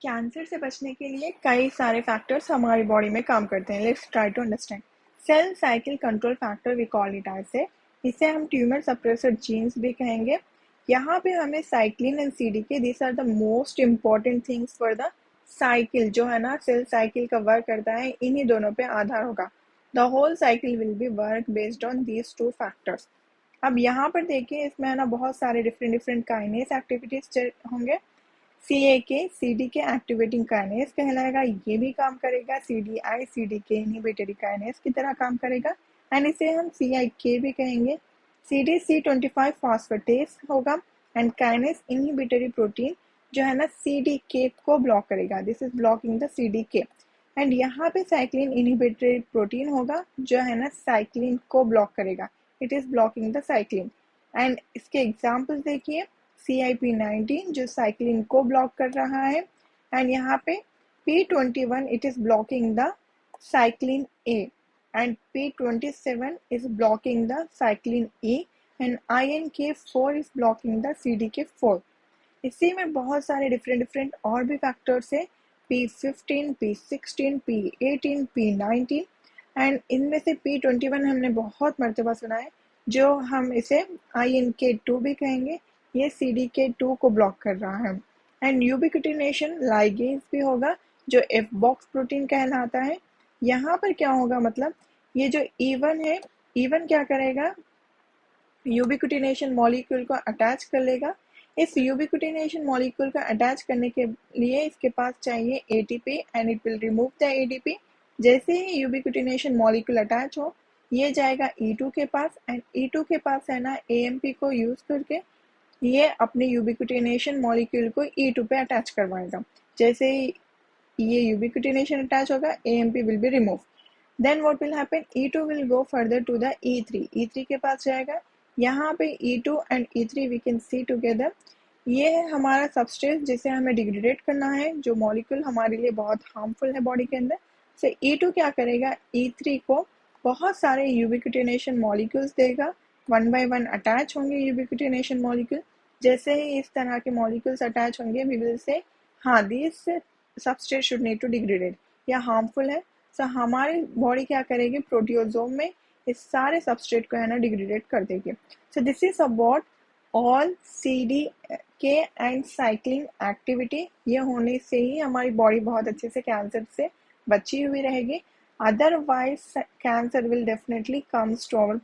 Cancer से बचने के लिए कई सारे फैक्टर्स हमारी बॉडी में काम करते हैं. Let's try to understand. Cell cycle control factor we call it ऐसे. इसे हम ट्यूमर सप्रेसर जीन्स भी कहेंगे. यहाँ पे हमें cyclin and CDK, this are the most important things for the cycle, जो है ना सेल साइकिल का वर्क करता है, इन्हीं दोनों पे आधार होगा. The whole cycle will be work based on these two factors. अब यहाँ पर देखिए, इसमें है ना बहुत सारे डिफरेंट डिफरेंट काइनेस एक्टिविटीज होंगे. सीडीके एक्टिवेटिंग काइनेस कहलाएगा, ये भी काम करेगा. सीडीके इनहिबिटरी काइनेस की तरह काम करेगा एंड इसे हम सीआईके भी कहेंगे. CDC25 फॉस्फेटेस होगा एंड काइनेस इनहिबिटरी प्रोटीन जो है ना सीडीके को ब्लॉक करेगा. This is blocking the CDK. And यहाँ पे साइक्लिन इनहिबिटरी प्रोटीन होगा जो है ना साइक्लिन को ब्लॉक करेगा. It is blocking the cyclin. And इसके एग्जाम्पल्स देखिए. CYP19 जो साइक्लिन को ब्लॉक कर रहा है एंड यहाँ पे P21 it is blocking the cyclin A and P27 is blocking the cyclin E and INK4 is blocking the CDK4. इसी में बहुत सारे डिफरेंट और भी फैक्टर्स है. P15, P16, P18, P19 and इनमें से P21 हमने बहुत मर्तबा सुना है, जो हम इसे INK2 भी कहेंगे. ये CDK2 को ब्लॉक कर रहा है. एंड यूबिक्विटिनेशन लाइगेज भी होगा जो F बॉक्स प्रोटीन कहलाता है. यहाँ पर क्या होगा, मतलब ये जो E1 है, E1 क्या करेगा, यूबिक्विटिनेशन मॉलिक्यूल को अटैच कर लेगा. इस यूबिक्विटिनेशन मॉलिक्यूल को अटैच करने के लिए इसके पास चाहिए ATP and it will remove the ADP. जैसे ही यूबिक्विटिनेशन मॉलिक्यूल अटैच हो, ये जाएगा E2 के पास एंड E2 के पास है ना AMP को यूज करके ये अपने यूबिक्विटिनेशन मॉलिक्यूल को E2 पे अटैच करवाएगा. जैसे ही ये यूबिक्विटिनेशन अटैच होगा, AMP will be removed. Then what will happen? E2 will go further to the E3. E3 के पास जाएगा. यहाँ पे E2 and E3 we can see together. ये है हमारा सबस्ट्रेट जिसे हमें डिग्रेडेट करना है, जो मॉलिक्यूल हमारे लिए बहुत हार्मफुल है बॉडी के अंदर. से E2 क्या करेगा, E3 को बहुत सारे यूबिक्विटिनेशन मॉलिक्यूल्स देगा. वन बाय वन अटैच होंगे यूबिक्विटिनेशन मॉलिक्यूल. जैसे ही इस तरह के मॉलिक्यूल्स अटैच होंगे, वी विल से हाँ this substrate should need to degraded, या हार्मफुल है. सो हमारी बॉडी क्या करेगी, प्रोटियोजोम में इस सारे सबस्ट्रेट को है ना डिग्रेडेट कर देगी. So this is about all CDK and cycling activity. ये होने से ही हमारी बॉडी बहुत अच्छे से कैंसर से बची हुई रहेगी. Otherwise cancer will definitely comes to our